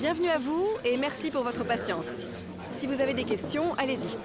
Bienvenue à vous et merci pour votre patience. Si vous avez des questions, allez-y.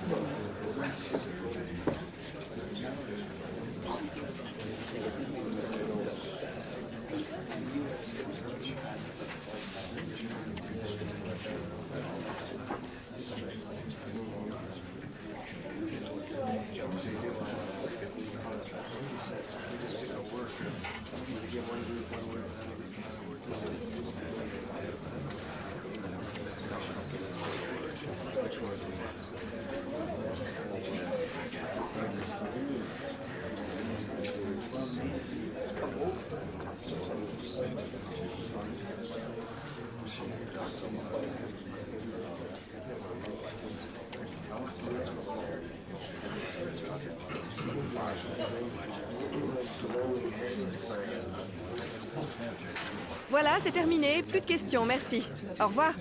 Voilà, c'est terminé. Plus de questions, merci. Au revoir.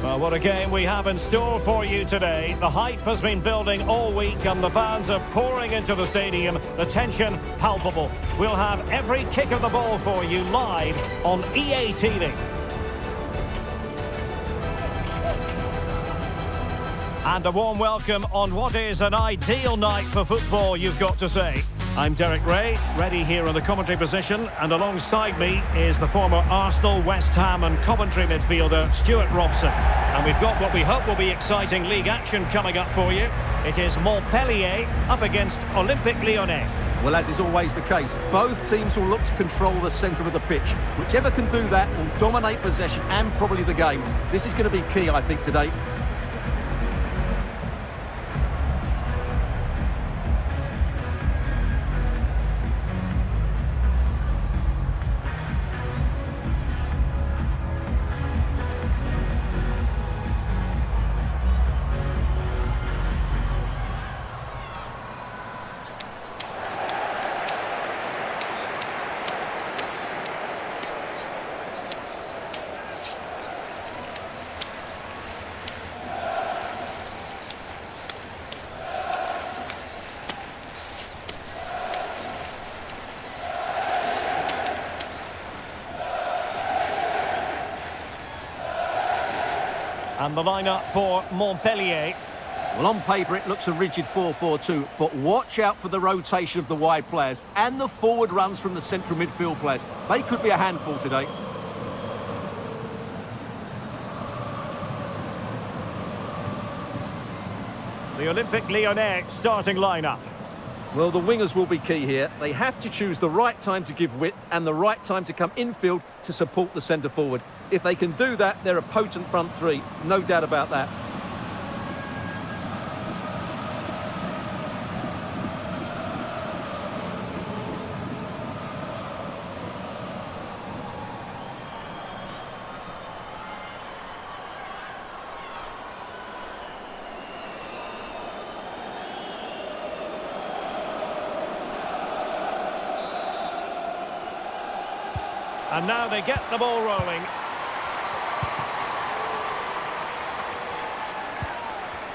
Well, what a game we have in store for you today. The hype has been building all week and the fans are pouring into the stadium. The tension palpable. We'll have every kick of the ball for you live on EA TV. And a warm welcome on what is an ideal night for football, you've got to say. I'm Derek Ray, ready here in the commentary position, and alongside me is the former Arsenal, West Ham and Coventry midfielder, Stuart Robson. And we've got what we hope will be exciting league action coming up for you. It is Montpellier up against Olympique Lyonnais. Well, as is always the case, both teams will look to control the centre of the pitch. Whichever can do that will dominate possession and probably the game. This is going to be key, I think, today. And the lineup for Montpellier. Well, on paper it looks a rigid 4-4-2, but watch out for the rotation of the wide players and the forward runs from the central midfield players. They could be a handful today. The Olympique Lyonnais starting lineup. Well, the wingers will be key here. They have to choose the right time to give width and the right time to come infield to support the centre forward. If they can do that, they're a potent front three, no doubt about that. And now they get the ball rolling.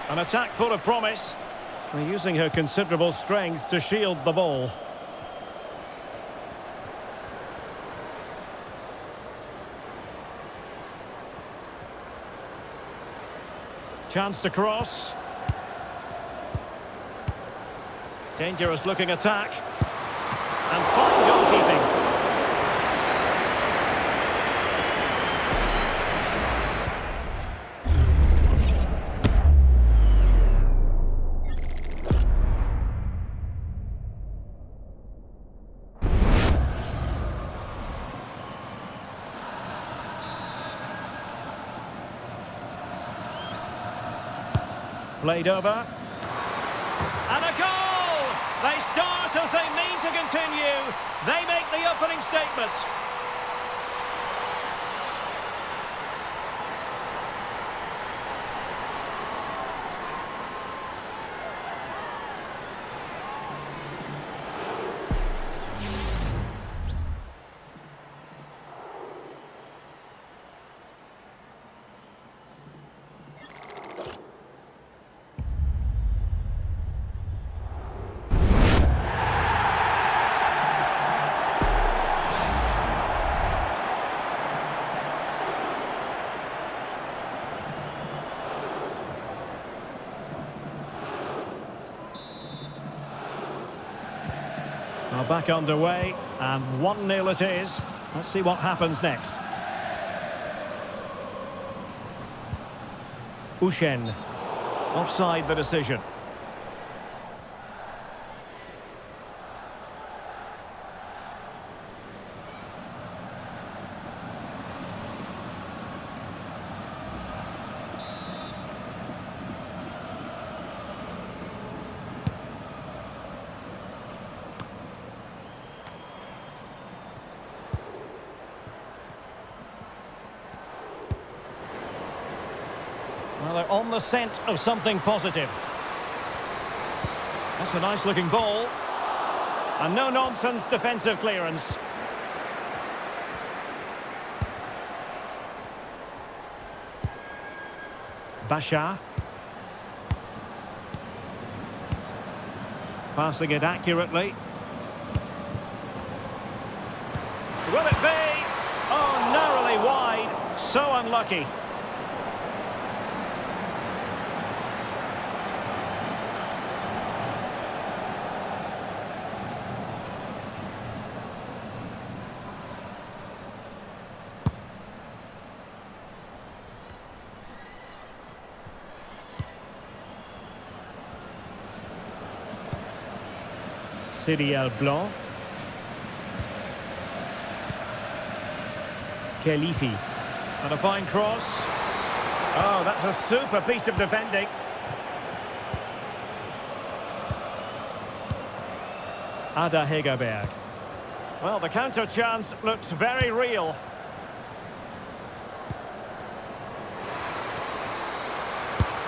An attack full of promise. They're using her considerable strength to shield the ball. Chance to cross. Dangerous looking attack. And fine goalkeeping. Played over. And a goal! They start as they mean to continue. They make the opening statement. back underway, and 1-0 it is. Let's see what happens next. Ushen. Offside the decision. Well, they're on the scent of something positive. That's a nice-looking ball. And no-nonsense defensive clearance. Bacha. Passing it accurately. Will it be? Oh, narrowly wide. So unlucky. Cyril Blanc. Khalifi. And a fine cross. Oh, that's a super piece of defending. Ada Hegerberg. Well, the counter chance looks very real.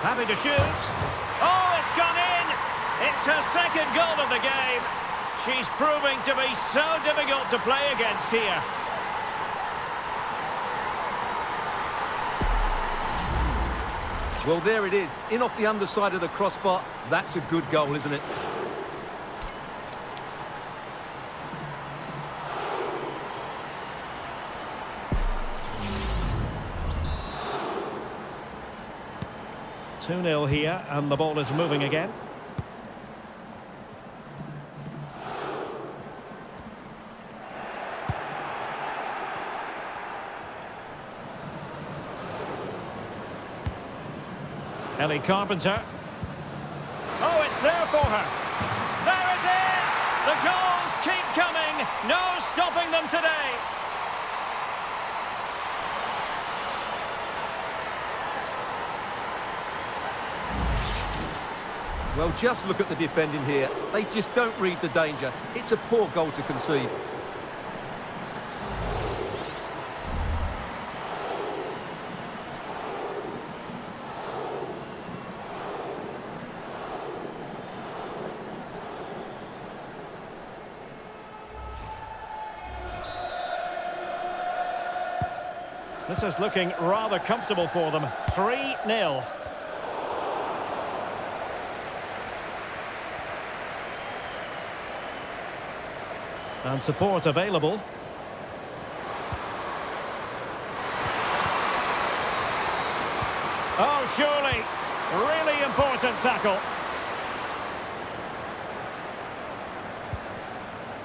Happy to shoot. Oh, it's gone in! It's her second goal of the game. She's proving to be so difficult to play against here. Well, there it is. In off the underside of the crossbar. That's a good goal, isn't it? Two 2-0 here, and the ball is moving again. Ellie Carpenter. Oh, it's there for her. There it is! The goals keep coming. No stopping them today. Well, just look at the defending here. They just don't read the danger. It's a poor goal to concede. This is looking rather comfortable for them. 3-0. And support available. Oh, surely. Really important tackle.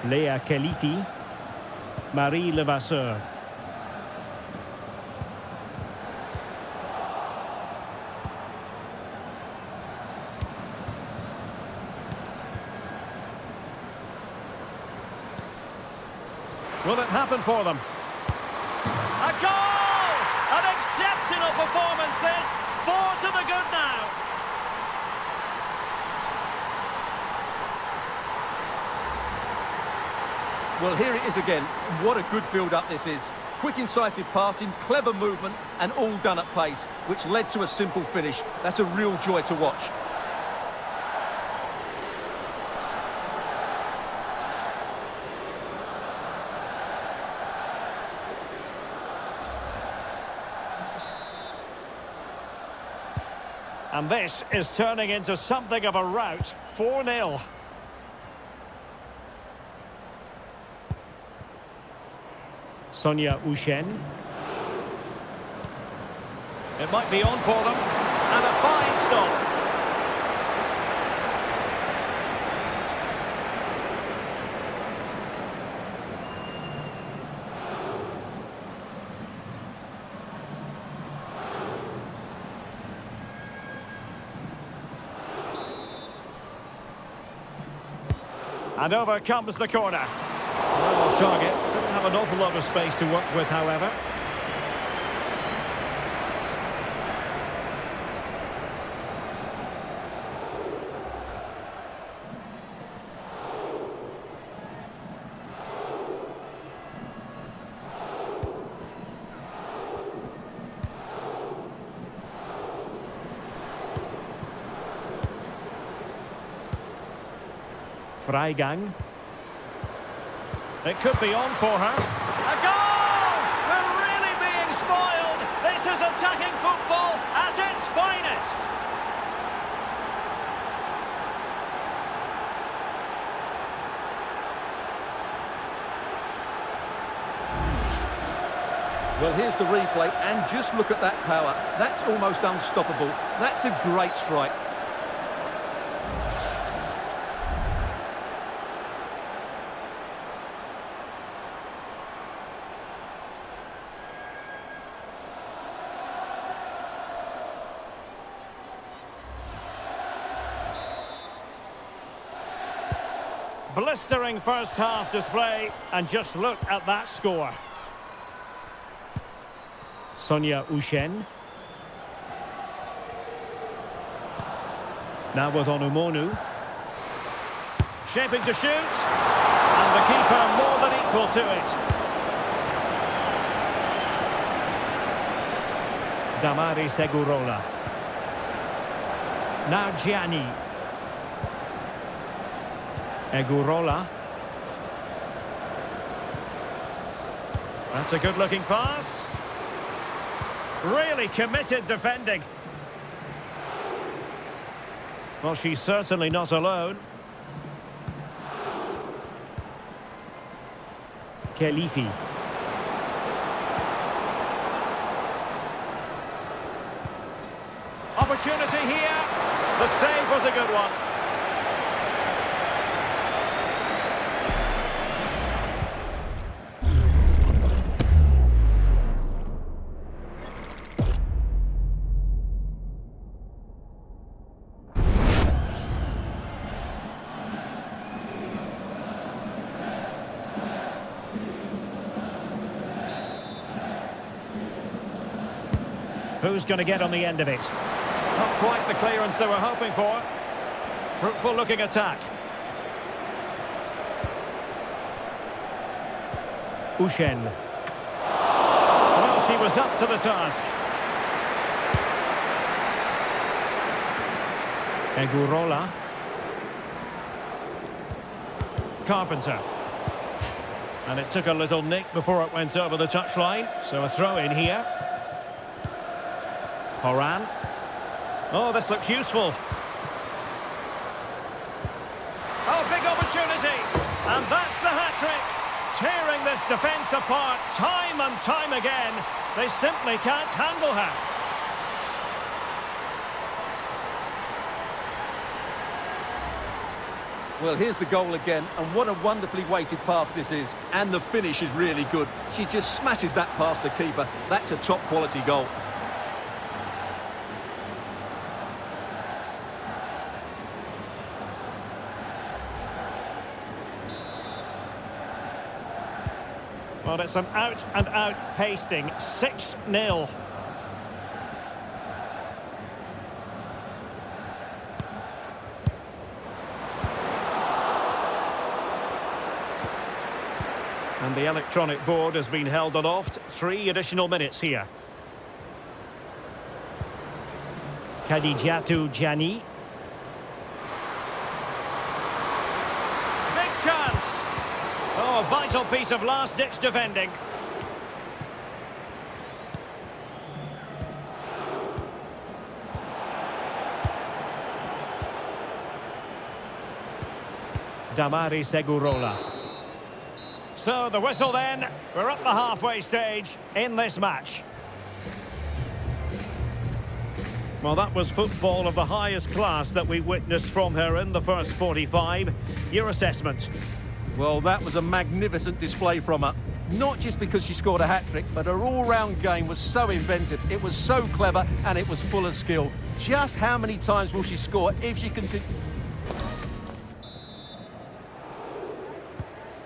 Léa Khalifi. Marie Levasseur. Will it happen for them? A goal! An exceptional performance this. 4 to the good now. Well, here it is again. What a good build-up this is. Quick, incisive passing, clever movement, and all done at pace, which led to a simple finish. That's a real joy to watch. And this is turning into something of a rout. 4-0. Sonia Ushen. It might be on for them. And a fine stop. And over comes the corner. Well off target. Didn't have an awful lot of space to work with, however. Freigang. It could be on for her. A goal! We're really being spoiled. This is attacking football at its finest. Well, here's the replay, and just look at that power. That's almost unstoppable. That's a great strike. Blistering first half display, and just look at that score. Sonia Ushen. Now with Onumonu. Shaping to shoot. And the keeper more than equal to it. Damari Segurola. Now Gianni. Egurola. That's a good-looking pass. Really committed defending. Well, she's certainly not alone. Khelifi. Opportunity here. The save was a good one. Who's going to get on the end of it? Not quite the clearance they were hoping for. Fruitful looking attack. Ushen. Well, she was up to the task. Egurola. Carpenter. And it took a little nick before it went over the touchline. So a throw in here. Horan. Oh, this looks useful. Oh, big opportunity. And that's the hat-trick. Tearing this defence apart time and time again. They simply can't handle her. Well, here's the goal again, and what a wonderfully weighted pass this is. And the finish is really good. She just smashes that past the keeper. That's a top-quality goal. Well, it's an out-and-out pasting. 6-0. And the electronic board has been held aloft. 3 additional minutes here. Khadijatu Gianni. Big chance. Oh, a vital piece of last-ditch defending. Damari Segurola. So the whistle then. We're at the halfway stage in this match. Well, that was football of the highest class that we witnessed from her in the first 45. Your assessment? Well, that was a magnificent display from her. Not just because she scored a hat-trick, but her all-round game was so inventive. It was so clever, and it was full of skill. Just how many times will she score if she continues?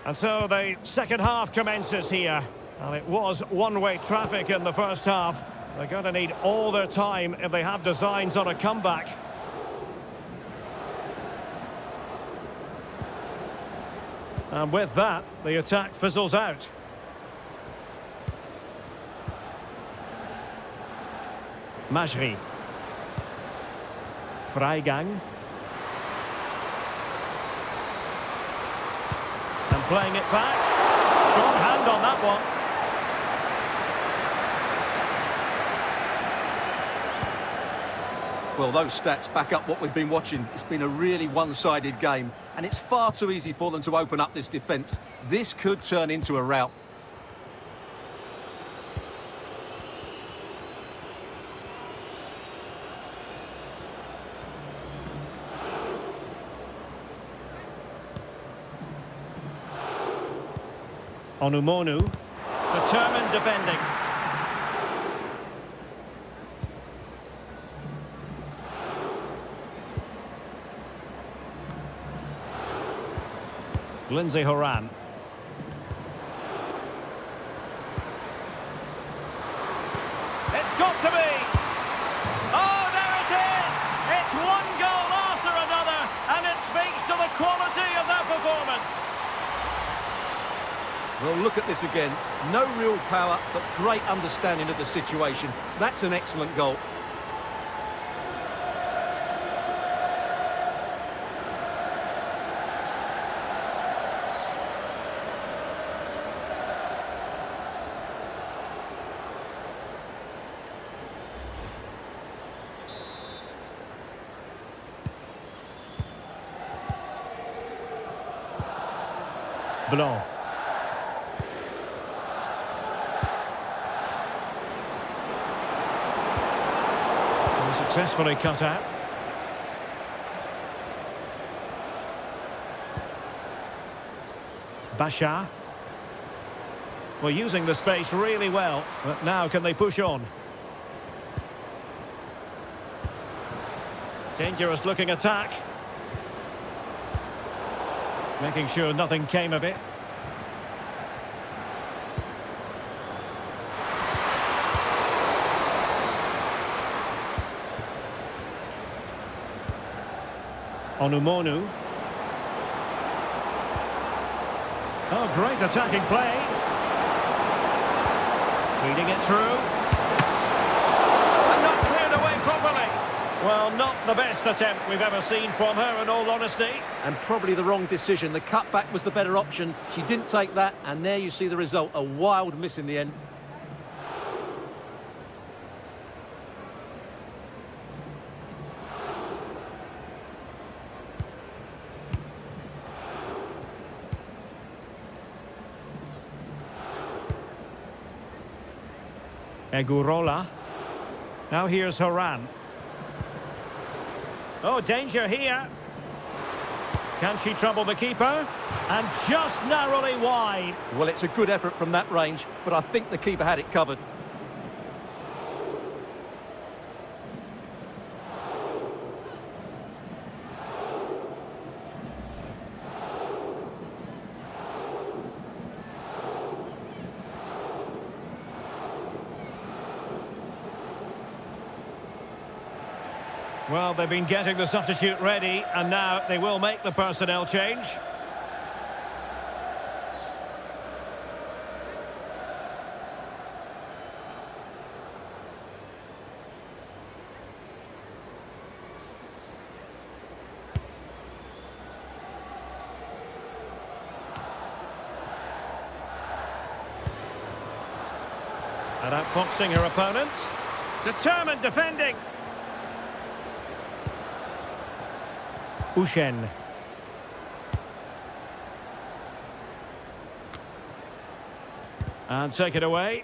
And so the second half commences here. And it was one-way traffic in the first half. They're going to need all their time if they have designs on a comeback. And with that, the attack fizzles out. Majri. Freigang. And playing it back. Strong hand on that one. Well, those stats back up what we've been watching. It's been a really one-sided game, and it's far too easy for them to open up this defence. This could turn into a rout. Onumonu, determined defending. Lindsay Horan. It's got to be! Oh, there it is! It's one goal after another, and it speaks to the quality of their performance. Well, look at this again. No real power, but great understanding of the situation. That's an excellent goal. Blanc. Successfully cut out. Bacha. Well, using the space really well, but now can they push on? Dangerous looking attack. Making sure nothing came of it. Onumonu. Oh, great attacking play. Feeding it through. And not cleared away properly. Well, not the best attempt we've ever seen from her, in all honesty. And probably the wrong decision. The cutback was the better option. She didn't take that, and there you see the result. A wild miss in the end. Egurola. Now here's Horan. Oh, danger here. Can she trouble the keeper? And just narrowly wide. Well, it's a good effort from that range, but I think the keeper had it covered. Well, they've been getting the substitute ready, and now they will make the personnel change. And outfoxing her opponent. Determined defending. Ushen. And take it away.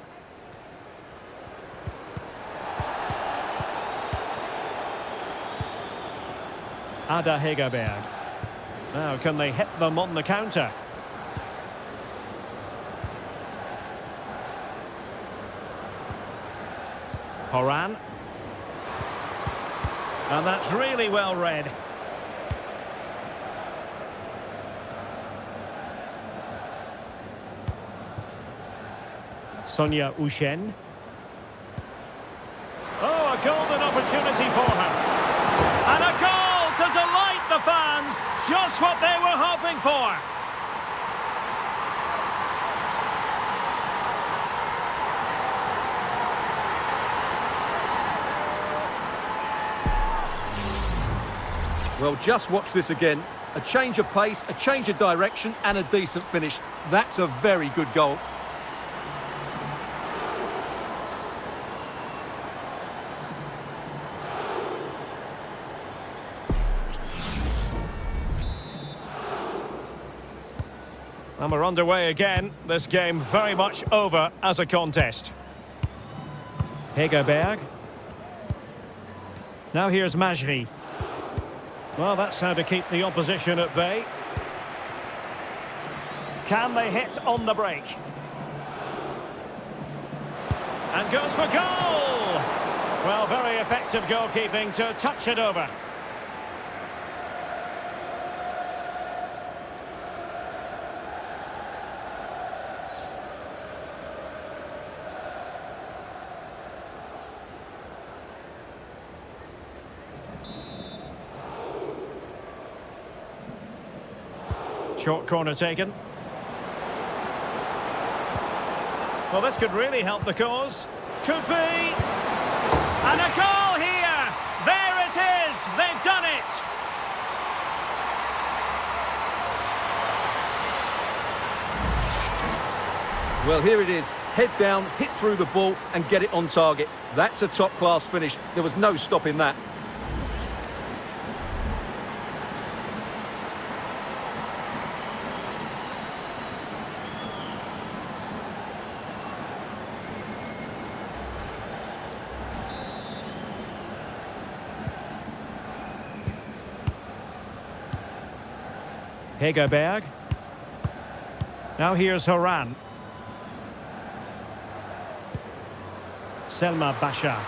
Ada Hegerberg. Now, can they hit them on the counter? Horan. And that's really well read. Sonia Ushen. Oh, a golden opportunity for her. And a goal to delight the fans. Just what they were hoping for. Well, just watch this again. A change of pace, a change of direction, and a decent finish. That's a very good goal. And we're underway again. This game very much over as a contest. Hegerberg. Now here's Majri. Well, that's how to keep the opposition at bay. Can they hit on the break? And goes for goal! Well, very effective goalkeeping to touch it over. Short corner taken. Well, this could really help the cause. Could be. And a goal here! There it is! They've done it! Well, here it is. Head down, hit through the ball and get it on target. That's a top-class finish. There was no stopping that. Hegerberg. Now here's Horan. Selma Bacha.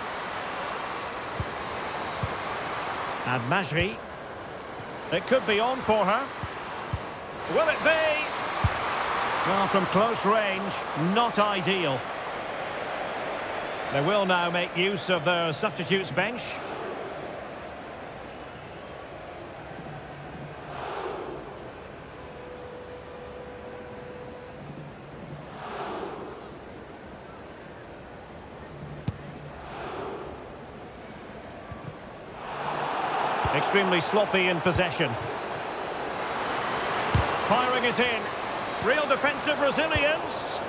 And Majri. It could be on for her. Will it be? Well, from close range, not ideal. They will now make use of their substitutes bench. Extremely sloppy in possession. Firing it in. Real defensive resilience.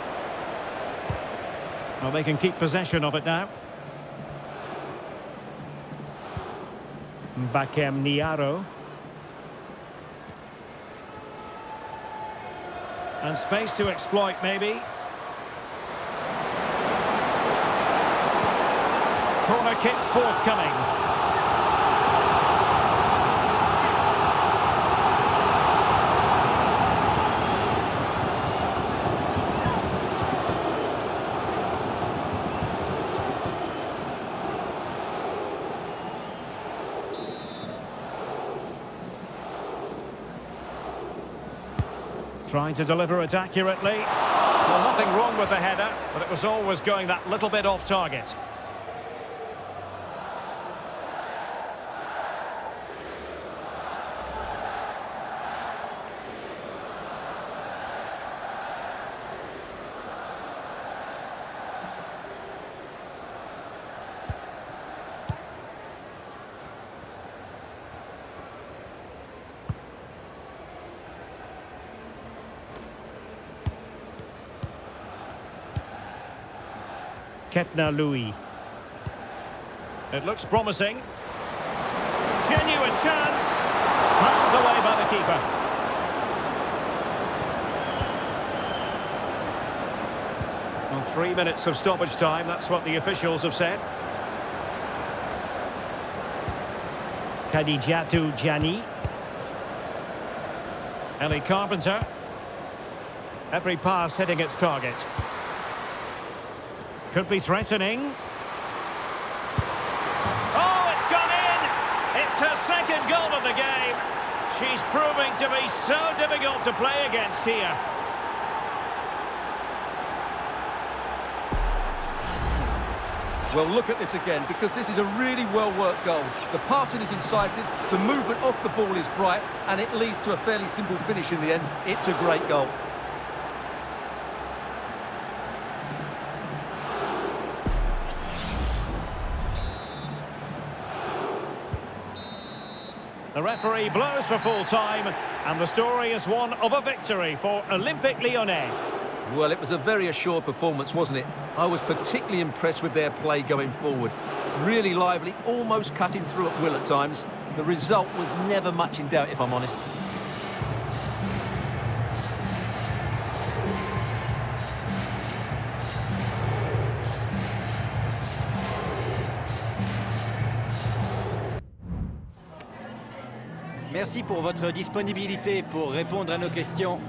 Well, they can keep possession of it now. Bakem Niaro. And space to exploit, maybe. Corner kick forthcoming. Trying to deliver it accurately. Well, nothing wrong with the header, but it was always going that little bit off target. Ketna Louis. It looks promising. Genuine chance. Pulled away by the keeper. Well, 3 minutes of stoppage time, that's what the officials have said. Khadijatu Jani. Ellie Carpenter. Every pass hitting its target. Could be threatening. Oh, it's gone in! It's her second goal of the game. She's proving to be so difficult to play against here. Well, look at this again, because this is a really well-worked goal. The passing is incisive, the movement off the ball is bright, and it leads to a fairly simple finish in the end. It's a great goal. The referee blows for full time, and the story is one of a victory for Olympique Lyonnais. Well, it was a very assured performance, wasn't it? I was particularly impressed with their play going forward. Really lively, almost cutting through at will at times. The result was never much in doubt, if I'm honest. Merci pour votre disponibilité pour répondre à nos questions.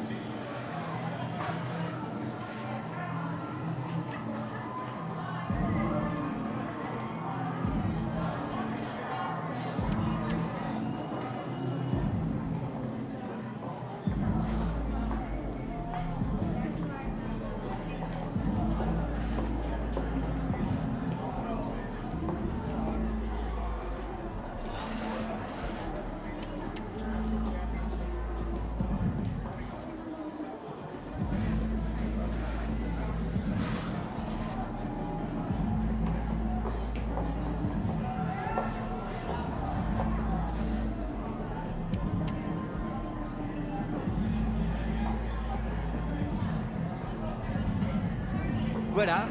Voilà,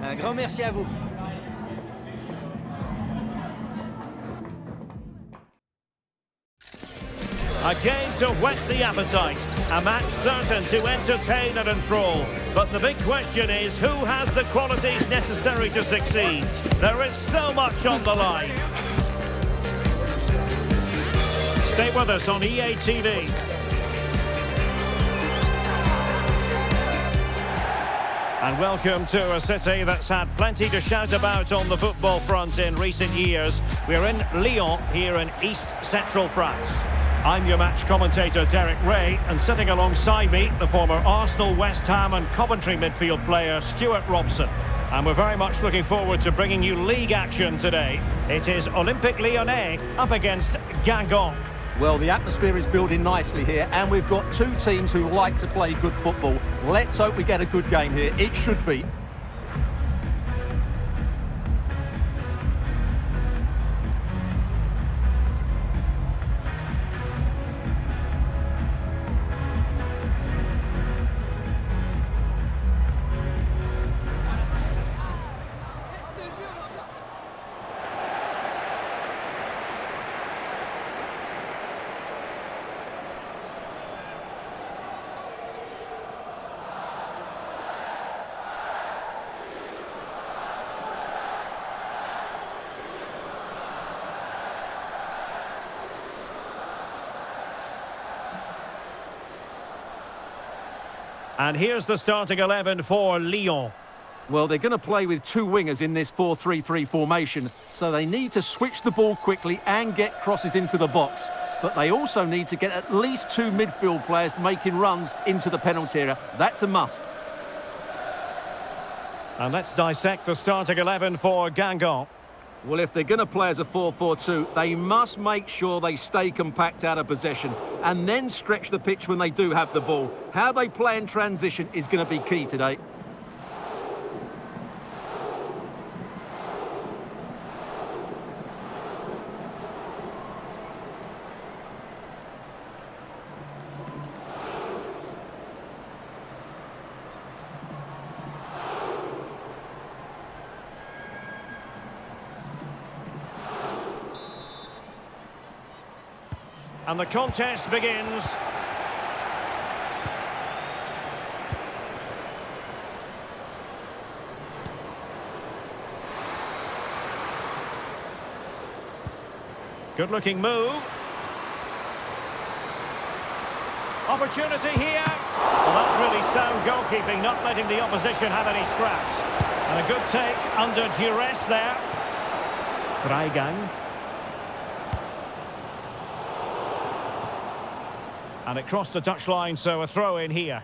un grand merci à vous. A game to whet the appetite, a match certain to entertain and enthrall. But the big question is, who has the qualities necessary to succeed? There is so much on the line. Stay with us on EA TV. And welcome to a city that's had plenty to shout about on the football front in recent years. We're in Lyon, here in East Central France. I'm your match commentator, Derek Ray, and sitting alongside me, the former Arsenal, West Ham and Coventry midfield player, Stuart Robson. And we're very much looking forward to bringing you league action today. It is Olympique Lyonnais up against Guingamp. Well, the atmosphere is building nicely here, and we've got two teams who like to play good football. Let's hope we get a good game here. It should be. And here's the starting 11 for Lyon. Well, they're going to play with two wingers in this 4-3-3 formation, so they need to switch the ball quickly and get crosses into the box. But they also need to get at least two midfield players making runs into the penalty area. That's a must. And let's dissect the starting 11 for Guingamp. Well, if they're going to play as a 4-4-2, they must make sure they stay compact out of possession and then stretch the pitch when they do have the ball. How they play in transition is going to be key today. And the contest begins. Good-looking move. Opportunity here. Well, that's really sound goalkeeping, not letting the opposition have any scraps. And a good take under duress there. Freigang. And it crossed the touchline, so a throw in here.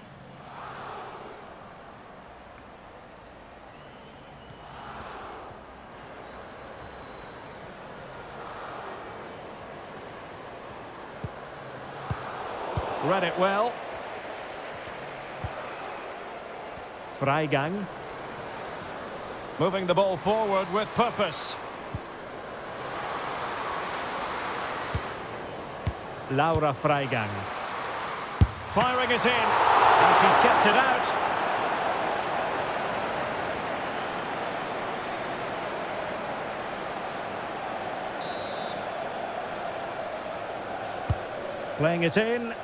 Read it well. Freigang. Moving the ball forward with purpose. Laura Freigang. Firing it in. And she's kept it out. Playing it in.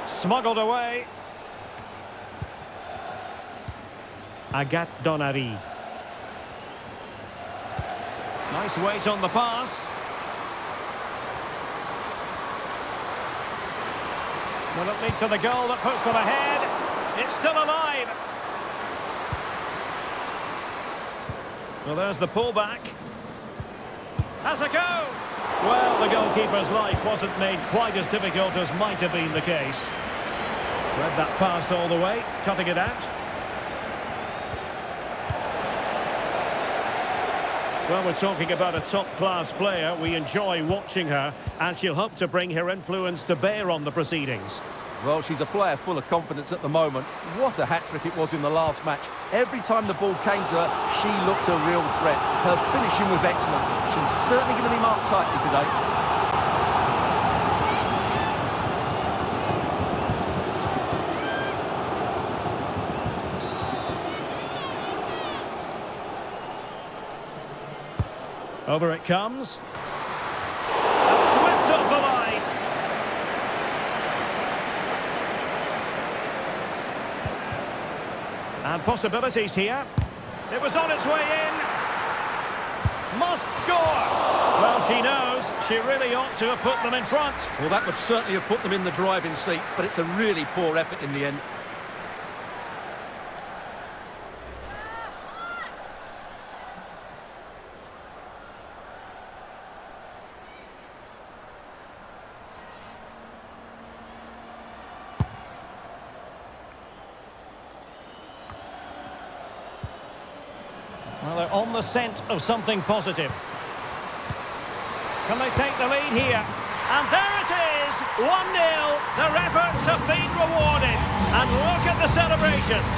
Smuggled away. Agathe Donary. Nice weight on the pass. Will it lead to the goal that puts them ahead? It's still alive. Well, there's the pullback. Has a go. Well, the goalkeeper's life wasn't made quite as difficult as might have been the case. Read that pass all the way, cutting it out. Well, we're talking about a top-class player. We enjoy watching her, and she'll hope to bring her influence to bear on the proceedings. Well, she's a player full of confidence at the moment. What a hat-trick it was in the last match. Every time the ball came to her, she looked a real threat. Her finishing was excellent. She's certainly going to be marked tightly today. Over it comes. And swept off the line. And possibilities here. It was on its way in. Must score. Well, she knows she really ought to have put them in front. Well, that would certainly have put them in the driving seat, but it's a really poor effort in the end. Well, they're on the scent of something positive. Can they take the lead here? And there it is, 1-0. Their efforts have been rewarded. And look at the celebrations.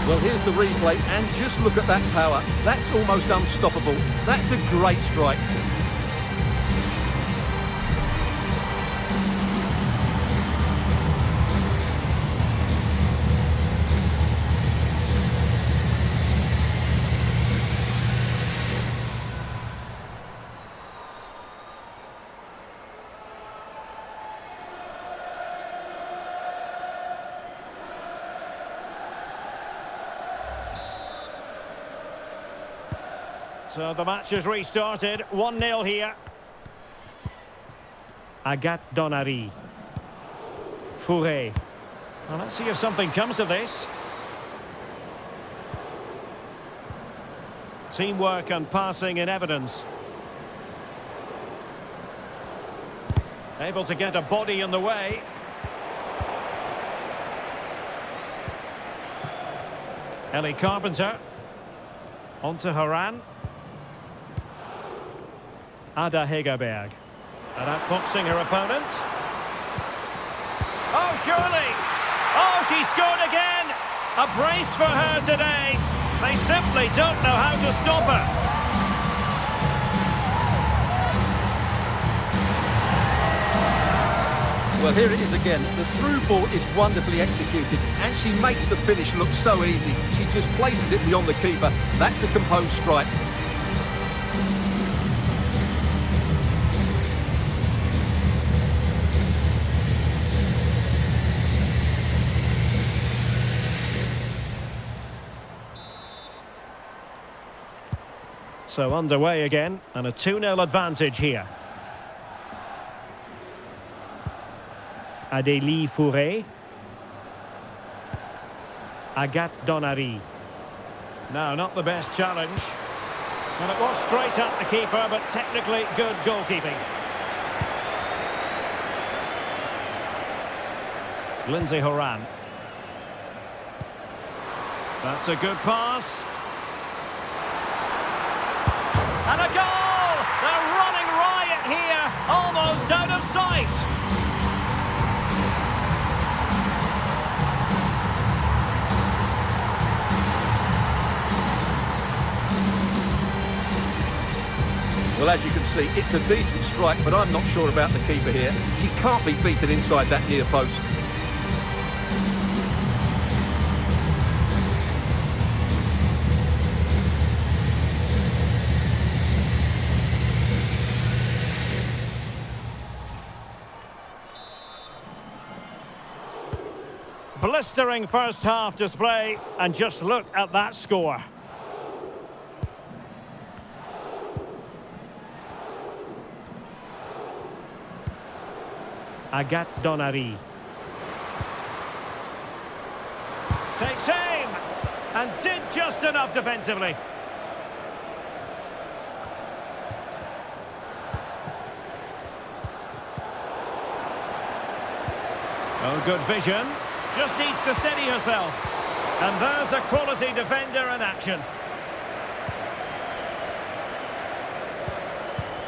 Well, here's the replay, and just look at that power. That's almost unstoppable. That's a great strike. So the match has restarted, 1-0 here. Agathe Donary. Fouré. Well, let's see if something comes of this. Teamwork and passing in evidence. Able to get a body in the way. Ellie Carpenter. On to Haran. Ada Hegerberg. And outboxing her opponent. Oh, surely! Oh, she scored again! A brace for her today. They simply don't know how to stop her. Well, here it is again. The through ball is wonderfully executed, and she makes the finish look so easy. She just places it beyond the keeper. That's a composed strike. So underway again, and a 2-0 advantage here. Adélie Fouré. Agathe Donary. No, not the best challenge. And it was straight at the keeper, but technically good goalkeeping. Lindsay Horan. That's a good pass. And a goal! They're running riot here, almost out of sight. Well, as you can see, it's a decent strike, but I'm not sure about the keeper here. She can't be beaten inside that near post. Blistering first half display, and just look at that score. Agathe Donary. Takes aim! And did just enough defensively. Oh, good vision. Just needs to steady herself. And there's a quality defender in action.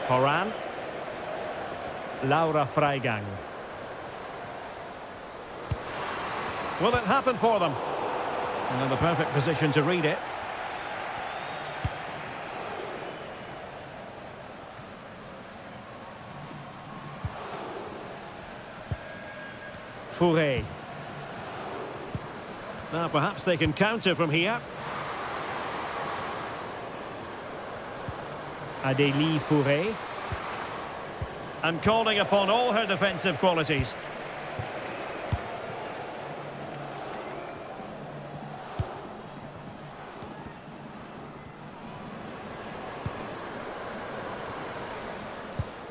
Horan. Laura Freigang. Will it happen for them? And in the perfect position to read it. Fouré. Now perhaps they can counter from here. Adélie Fouré. And calling upon all her defensive qualities.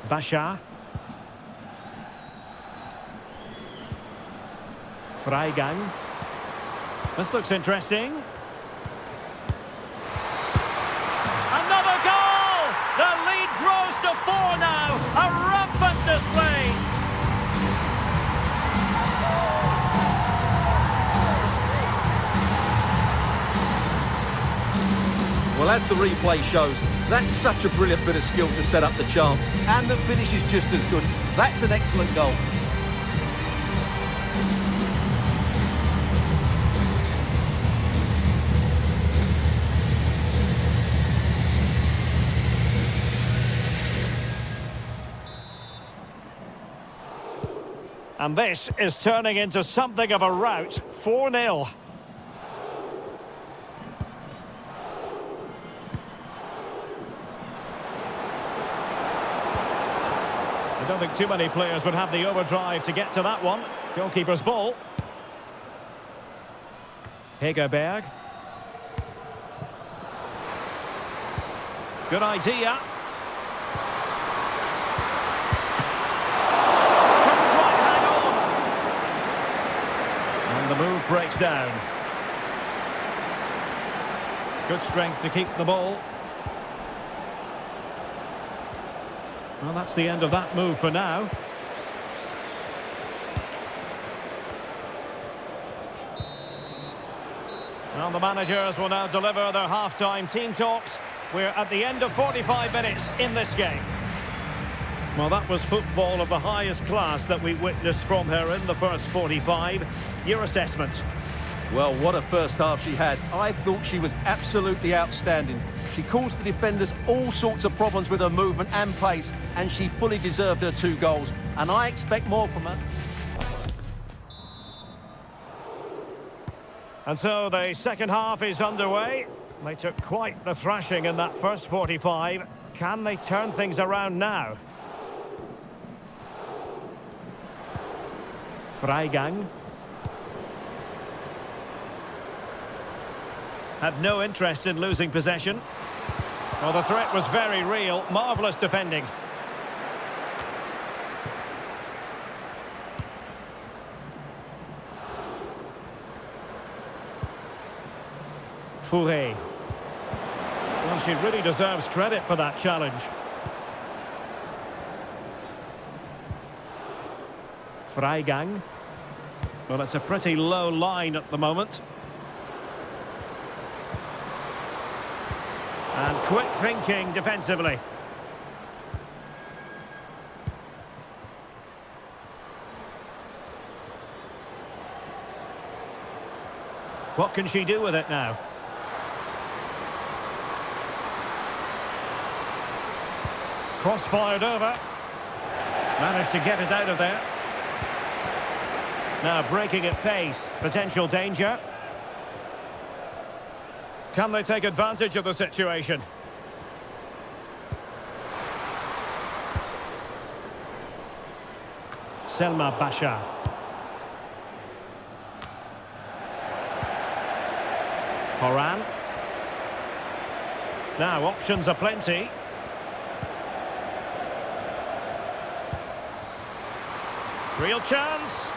Bacha. Freigang. This looks interesting. Another goal! The lead grows to 4 now. A rampant display. Well, as the replay shows, that's such a brilliant bit of skill to set up the chance. And the finish is just as good. That's an excellent goal. And this is turning into something of a rout. 4-0. I don't think too many players would have the overdrive to get to that one. Goalkeeper's ball. Hegerberg. Good idea. Couldn't quite hang on. And the move breaks down. Good strength to keep the ball. Well, that's the end of that move for now. Well, the managers will now deliver their half-time team talks. We're at the end of 45 minutes in this game. Well, that was football of the highest class that we witnessed from her in the first 45. Your assessment? Well, what a first half she had. I thought she was absolutely outstanding. She caused the defenders all sorts of problems with her movement and pace, and she fully deserved her 2 goals. And I expect more from her. And so the second half is underway. They took quite the thrashing in that first 45. Can they turn things around now? Freigang. Had no interest in losing possession. Well, the threat was very real. Marvellous defending. Fouré. Well, she really deserves credit for that challenge. Freigang. Well, it's a pretty low line at the moment. And Quick thinking defensively. What can she do with it now? Cross fired over. Managed to get it out of there. Now breaking at pace. Potential danger. Can they take advantage of the situation? Selma Bacha. Horan. Now options are plenty. Real chance.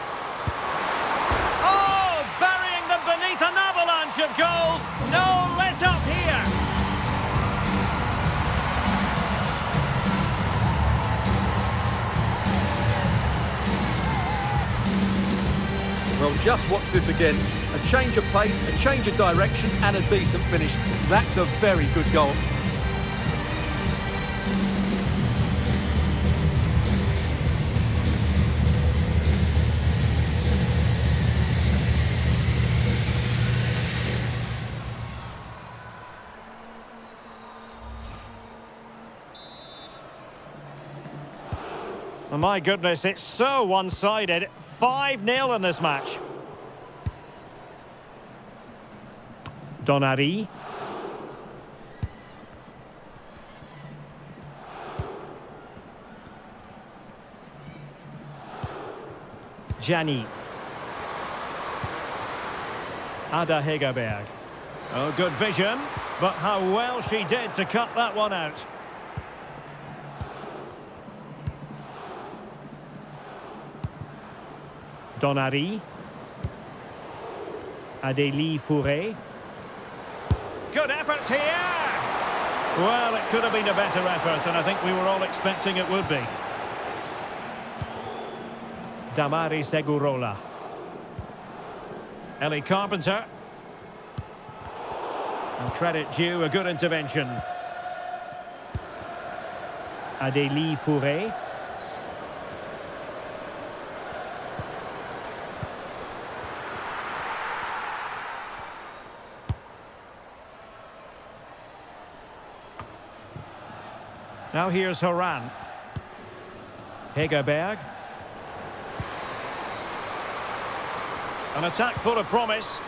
Oh, burying them beneath an avalanche of goals. No let up here. Well, just watch this again. A change of pace, a change of direction and a decent finish. That's a very good goal. Oh, my goodness, it's so one-sided. 5-0 in this match. Donari. Gianni. Ada Hegerberg. Oh, good vision, but how well she did to cut that one out. Donari. Adélie Fourré. Good effort here! Well, it could have been a better effort, and I think we were all expecting it would be. Damari Segurola. Ellie Carpenter. And credit due, a good intervention. Adélie Fourré. Now here's Horan. Hegerberg. An attack full of promise.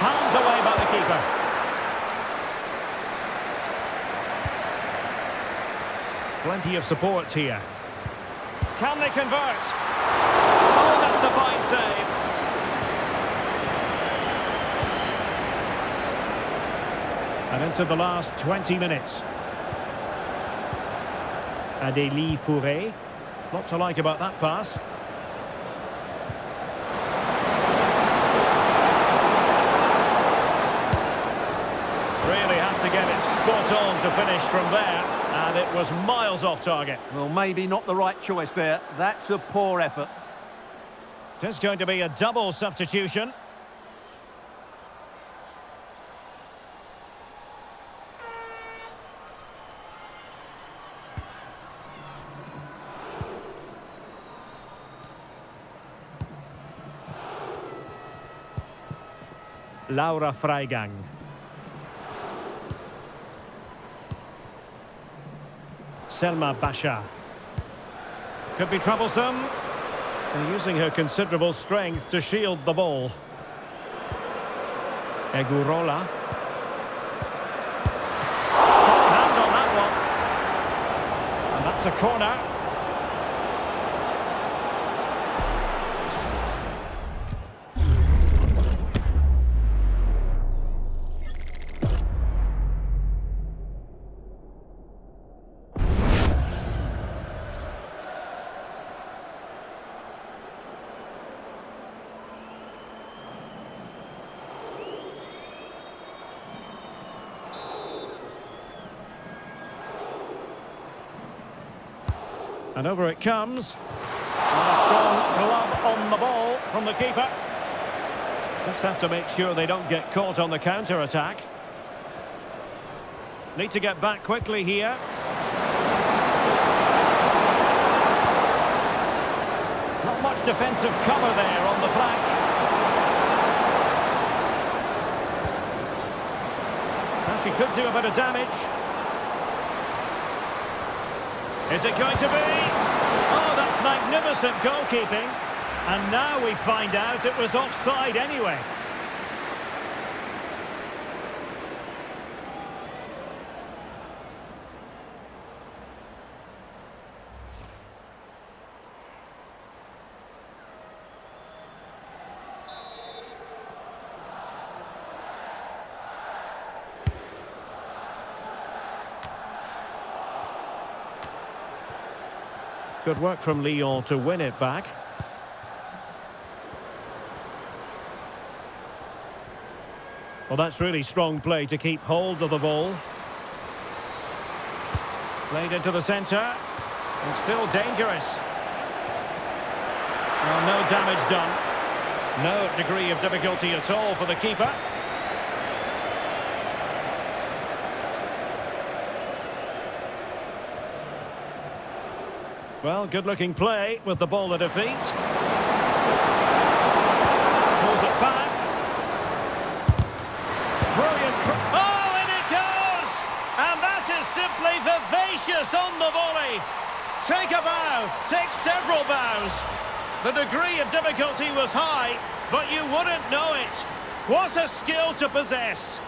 Palmed away by the keeper. Plenty of support here. Can they convert? Oh, that's a fine save. And into the last 20 minutes. Adélie Fourré. Lot to like about that pass. Really had to get it spot on to finish from there, and it was miles off target. Well, maybe not the right choice there. That's a poor effort. Just going to be a double substitution. Laura Freigang. Selma Bacha. Could be troublesome. And using her considerable strength to shield the ball. Egurola. Hand on that one. And that's a corner. And over it comes. And a strong glove on the ball from the keeper. Just have to make sure they don't get caught on the counter-attack. Need to get back quickly here. Not much defensive cover there on the flank. Now she could do a bit of damage. Is it going to be? Oh, that's magnificent goalkeeping. And now we find out it was offside anyway. Good work from Lyon to win it back. Well, that's really strong play to keep hold of the ball. Played into the centre. And still dangerous. Well, no damage done. No degree of difficulty at all for the keeper. Well, good-looking play with the ball at her feet. Pulls it back. Brilliant. Oh, and it goes! And that is simply vivacious on the volley. Take a bow, take several bows. The degree of difficulty was high, but you wouldn't know it. What a skill to possess.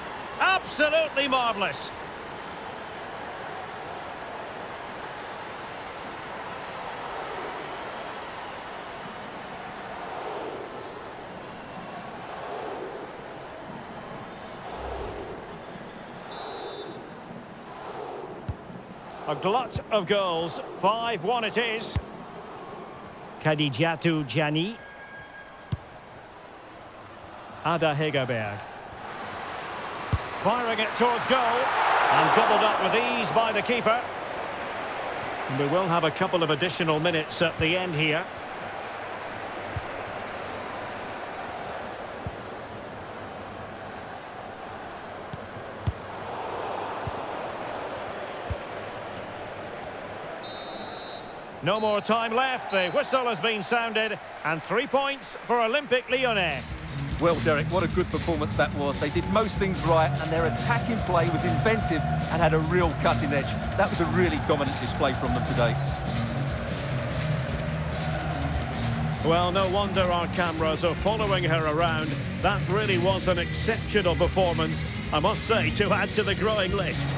Absolutely marvellous. A glut of goals, 5-1 it is. Khadijatu Gianni. Ada Hegerberg. Firing it towards goal. And gobbled up with ease by the keeper. And we will have a couple of additional minutes at the end here. No more time left, the whistle has been sounded, and 3 points for Olympique Lyonnais. Well, Derek, what a good performance that was. They did most things right, and their attacking play was inventive and had a real cutting edge. That was a really dominant display from them today. Well, no wonder our cameras are following her around. That really was an exceptional performance, I must say, to add to the growing list.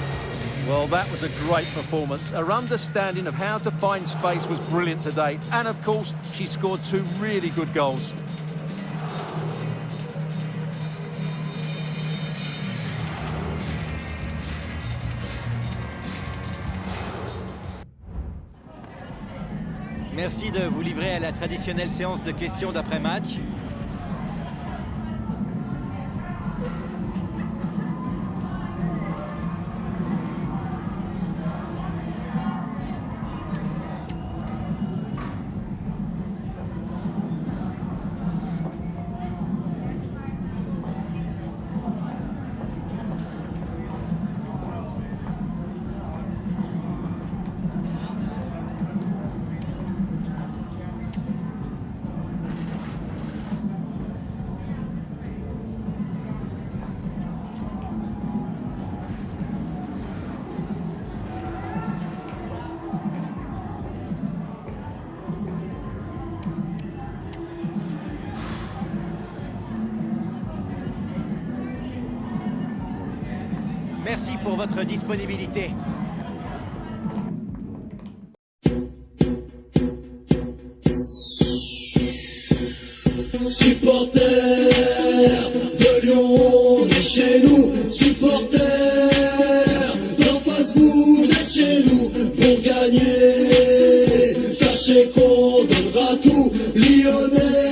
Well, that was a great performance. Her understanding of how to find space was brilliant today. And, of course, she scored 2 really good goals. Merci de vous livrer à la traditionnelle séance de questions d'après-match. Merci pour votre disponibilité. Supporters de Lyon, on est chez nous. Supporters d'en face, vous êtes chez nous. Pour gagner, sachez qu'on donnera tout. Lyonnais.